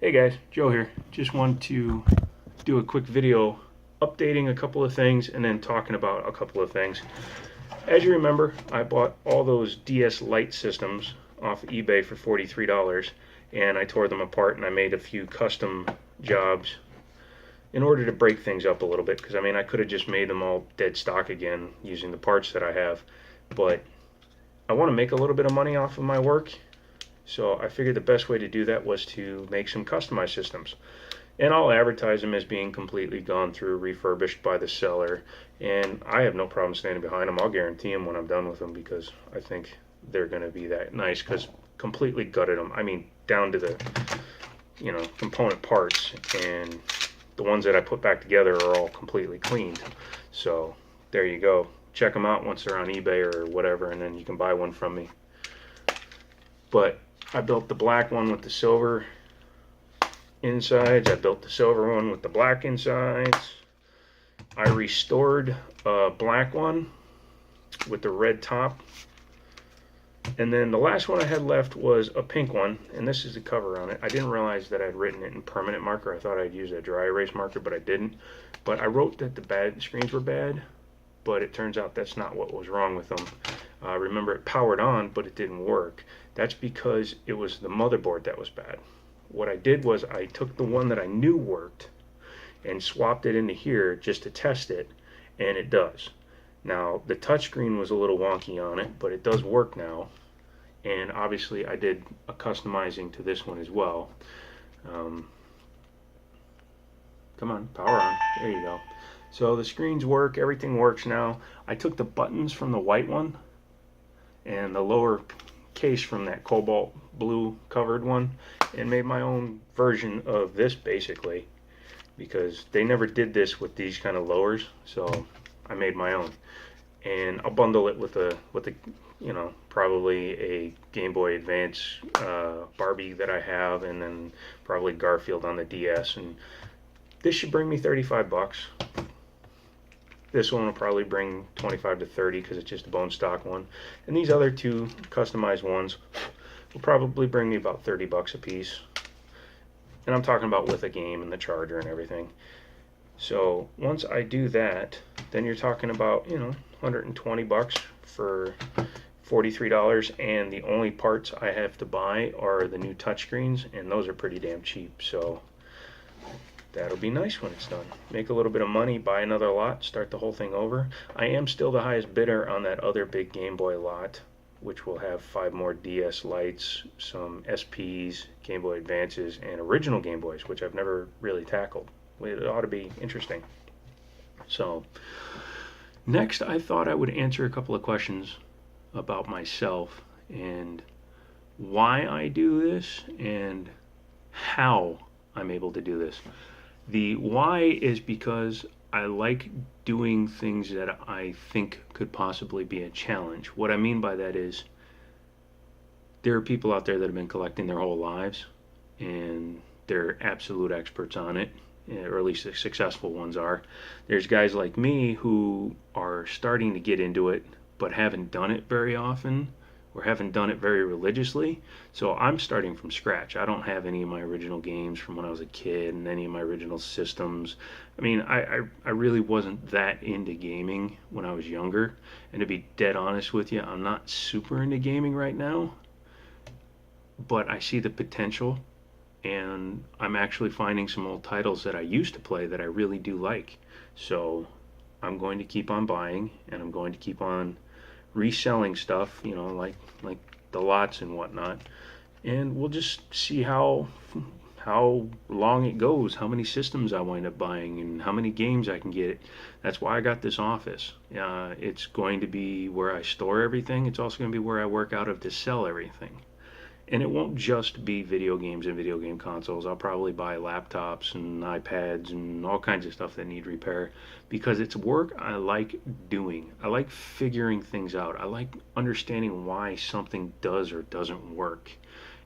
Hey guys, Joe here. Just want to do a quick video updating a couple of things and then talking about a couple of things. As you remember, I bought all those DS Lite systems off eBay for $43 and I tore them apart and I made a few custom jobs in order to break things up a little bit because I could have just made them all dead stock again using the parts that I have, but I want to make a little bit of money off of my work. So I figured the best way to do that was to make some customized systems. And I'll advertise them as being completely gone through, refurbished by the seller. And I have no problem standing behind them. I'll guarantee them when I'm done with them because I think they're going to be that nice because completely gutted them. Down to the, component parts. And the ones that I put back together are all completely cleaned. So there you go. Check them out once they're on eBay or whatever, and then you can buy one from me. But I built the black one with the silver insides. I built the silver one with the black insides. I restored a black one with the red top. And then the last one I had left was a pink one, and this is the cover on it. I didn't realize that I'd written it in permanent marker. I thought I'd use a dry erase marker, but I didn't. But I wrote that the screens were bad, but it turns out that's not what was wrong with them. Remember, it powered on, but it didn't work. That's because it was the motherboard that was bad. What I did was I took the one that I knew worked and swapped it into here just to test it, and it does. Now, the touchscreen was a little wonky on it, but it does work now. And obviously, I did a customizing to this one as well. Come on, power on. There you go. So the screens work, everything works now. I took the buttons from the white one and the lower case from that cobalt blue covered one and made my own version of this basically, because they never did this with these kind of lowers, so I made my own. And I'll bundle it with a probably a Game Boy Advance Barbie that I have, and then probably Garfield on the DS, and this should bring me 35 bucks. This one will probably bring 25 to 30 because it's just a bone stock one. And these other two customized ones will probably bring me about 30 bucks a piece. And I'm talking about with a game and the charger and everything. So once I do that, then you're talking about, 120 bucks for $43, and the only parts I have to buy are the new touchscreens, and those are pretty damn cheap. So that'll be nice when it's done. Make a little bit of money, buy another lot, start the whole thing over. I am still the highest bidder on that other big Game Boy lot, which will have 5 more DS Lites, some SPs, Game Boy Advances, and original Game Boys, which I've never really tackled. It ought to be interesting. So next, I thought I would answer a couple of questions about myself and why I do this and how I'm able to do this. The why is because I like doing things that I think could possibly be a challenge. What I mean by that is there are people out there that have been collecting their whole lives and they're absolute experts on it, or at least the successful ones are. There's guys like me who are starting to get into it but haven't done it very often or haven't done it very religiously. So I'm starting from scratch. I don't have any of my original games from when I was a kid and any of my original systems. I really wasn't that into gaming when I was younger. And to be dead honest with you, I'm not super into gaming right now. But I see the potential, and I'm actually finding some old titles that I used to play that I really do like. So I'm going to keep on buying, and I'm going to keep on reselling stuff, like the lots and whatnot, and we'll just see how long it goes, how many systems I wind up buying, and how many games I can get. That's why I got this office. It's going to be where I store everything. It's also going to be where I work out of to sell everything. And it won't just be video games and video game consoles. I'll probably buy laptops and iPads and all kinds of stuff that need repair because it's work I like doing. I like figuring things out. I like understanding why something does or doesn't work.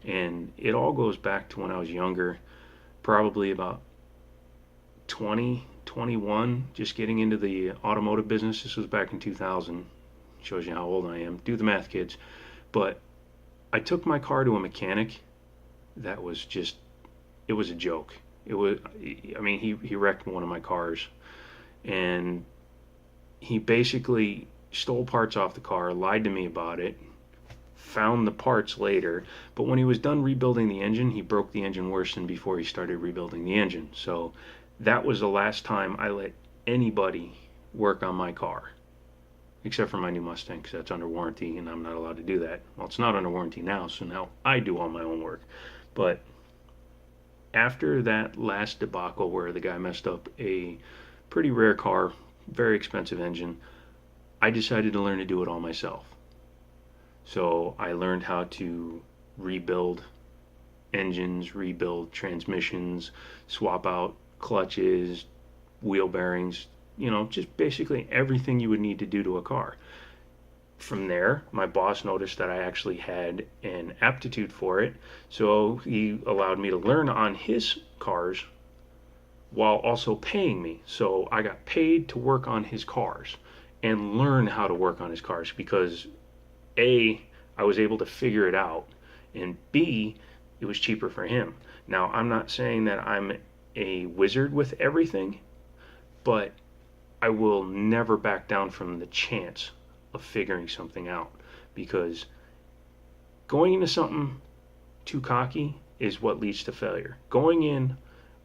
And it all goes back to when I was younger, probably about 20, 21, just getting into the automotive business. This was back in 2000. Shows you how old I am. Do the math, kids. But I took my car to a mechanic that was just it was a joke. It was, I mean, he wrecked one of my cars, and he basically stole parts off the car, lied to me about it, found the parts later, but when he was done rebuilding the engine, he broke the engine worse than before he started rebuilding the engine. So that was the last time I let anybody work on my car, except for my new Mustang, because that's under warranty and I'm not allowed to do that. Well, it's not under warranty now, so now I do all my own work. But after that last debacle where the guy messed up a pretty rare car, very expensive engine, I decided to learn to do it all myself. So I learned how to rebuild engines, rebuild transmissions, swap out clutches, wheel bearings, just basically everything you would need to do to a car. From there, my boss noticed that I actually had an aptitude for it, so he allowed me to learn on his cars while also paying me. So I got paid to work on his cars and learn how to work on his cars because A, I was able to figure it out, and B, it was cheaper for him. Now, I'm not saying that I'm a wizard with everything, but I will never back down from the chance of figuring something out, because going into something too cocky is what leads to failure. Going in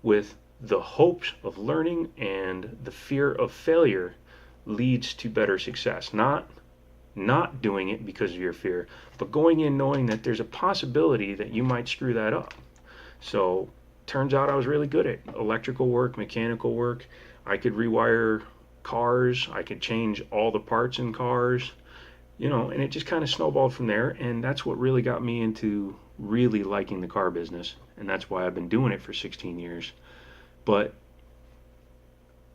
with the hopes of learning and the fear of failure leads to better success. Not doing it because of your fear, but going in knowing that there's a possibility that you might screw that up. So turns out I was really good at electrical work, mechanical work. I could rewire cars, I could change all the parts in cars, and it just kind of snowballed from there. And that's what really got me into really liking the car business, and that's why I've been doing it for 16 years. But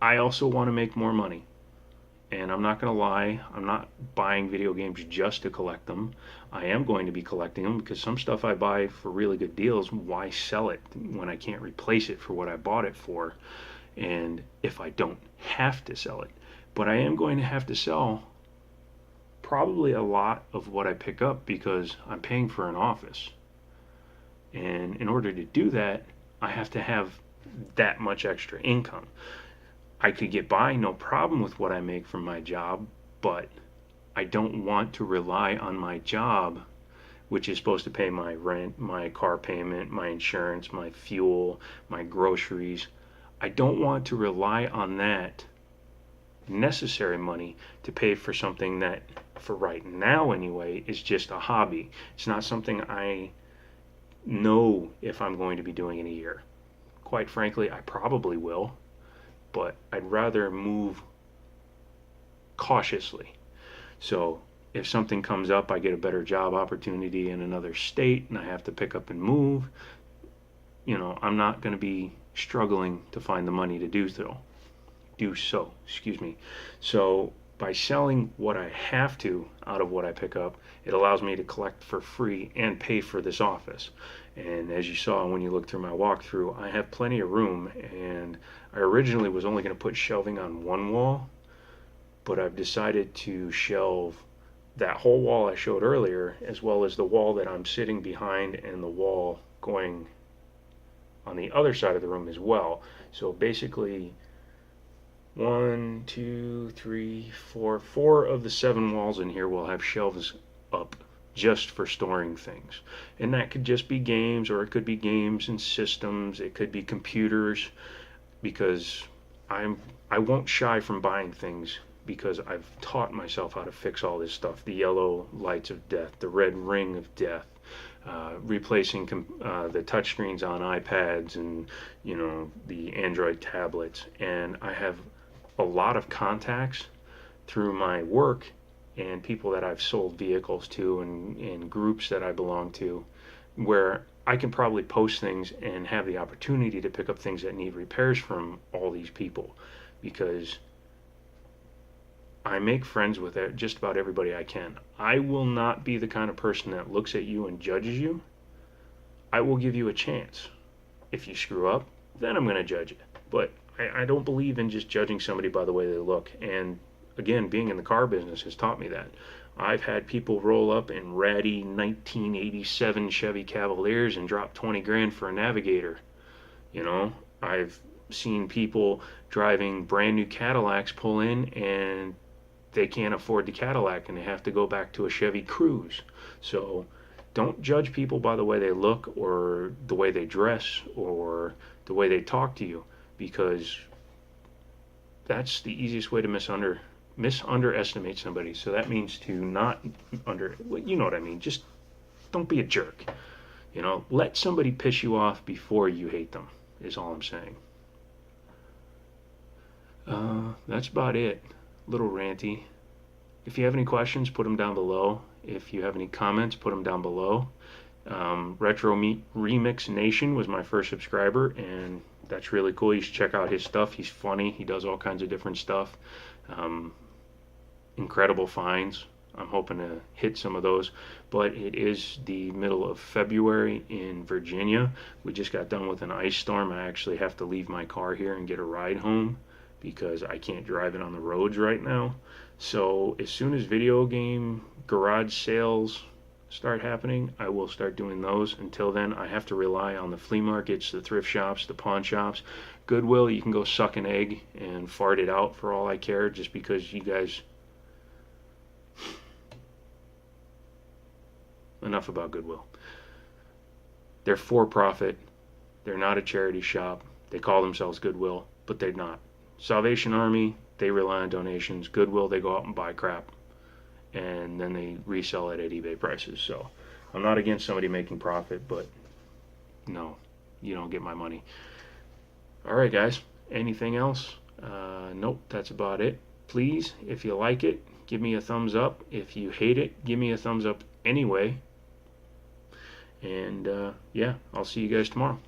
I also want to make more money. And I'm not going to lie, I'm not buying video games just to collect them. I am going to be collecting them because some stuff I buy for really good deals, why sell it when I can't replace it for what I bought it for? And if I don't have to sell it. But I am going to have to sell probably a lot of what I pick up because I'm paying for an office. And in order to do that, I have to have that much extra income. I could get by no problem with what I make from my job, but I don't want to rely on my job, which is supposed to pay my rent, my car payment, my insurance, my fuel, my groceries. I don't want to rely on that necessary money to pay for something that, for right now anyway, is just a hobby. It's not something I know if I'm going to be doing in a year. Quite frankly, I probably will, but I'd rather move cautiously. So if something comes up, I get a better job opportunity in another state and I have to pick up and move, I'm not going to be struggling to find the money to do so. So by selling what I have to out of what I pick up, it allows me to collect for free and pay for this office. And as you saw when you looked through my walkthrough, I have plenty of room, and I originally was only going to put shelving on one wall, but I've decided to shelve that whole wall I showed earlier, as well as the wall that I'm sitting behind and the wall going on the other side of the room as well. So basically, 1, 2, 3, 4 of the 7 walls in here will have shelves up just for storing things. And that could just be games, or it could be games and systems, it could be computers, because I won't shy from buying things because I've taught myself how to fix all this stuff. The yellow lights of death, the red ring of death, replacing the touchscreens on iPads and the Android tablets. And I have a lot of contacts through my work and people that I've sold vehicles to and groups that I belong to, where I can probably post things and have the opportunity to pick up things that need repairs from all these people, because I make friends with just about everybody I can. I will not be the kind of person that looks at you and judges you. I will give you a chance. If you screw up, then I'm going to judge it. But I don't believe in just judging somebody by the way they look. And again, being in the car business has taught me that. I've had people roll up in ratty 1987 Chevy Cavaliers and drop 20 grand for a Navigator. You know, I've seen people driving brand new Cadillacs pull in and they can't afford the Cadillac and they have to go back to a Chevy Cruze. So don't judge people by the way they look or the way they dress or the way they talk to you, because that's the easiest way to misunderestimate somebody. So that means to not you know what I mean. Just don't be a jerk. You know, let somebody piss you off before you hate them, is all I'm saying. That's about it. Little ranty. If you have any questions, put them down below. If you have any comments, put them down below. Remix Nation was my first subscriber, and that's really cool. You should check out his stuff. He's funny. He does all kinds of different stuff. Incredible finds. I'm hoping to hit some of those. But it is the middle of February in Virginia. We just got done with an ice storm. I actually have to leave my car here and get a ride home because I can't drive it on the roads right now. So as soon as video game garage sales start happening, I will start doing those. Until then, I have to rely on the flea markets, the thrift shops, the pawn shops. Goodwill, you can go suck an egg and fart it out for all I care, just because you guys... Enough about Goodwill. They're for profit. They're not a charity shop. They call themselves Goodwill, but they're not. Salvation Army, they rely on donations. Goodwill, they go out and buy crap, and then they resell it at eBay prices. So I'm not against somebody making profit, but no, you don't get my money. All right, guys. Anything else? Nope, that's about it. Please, if you like it, give me a thumbs up. If you hate it, give me a thumbs up anyway. And yeah, I'll see you guys tomorrow.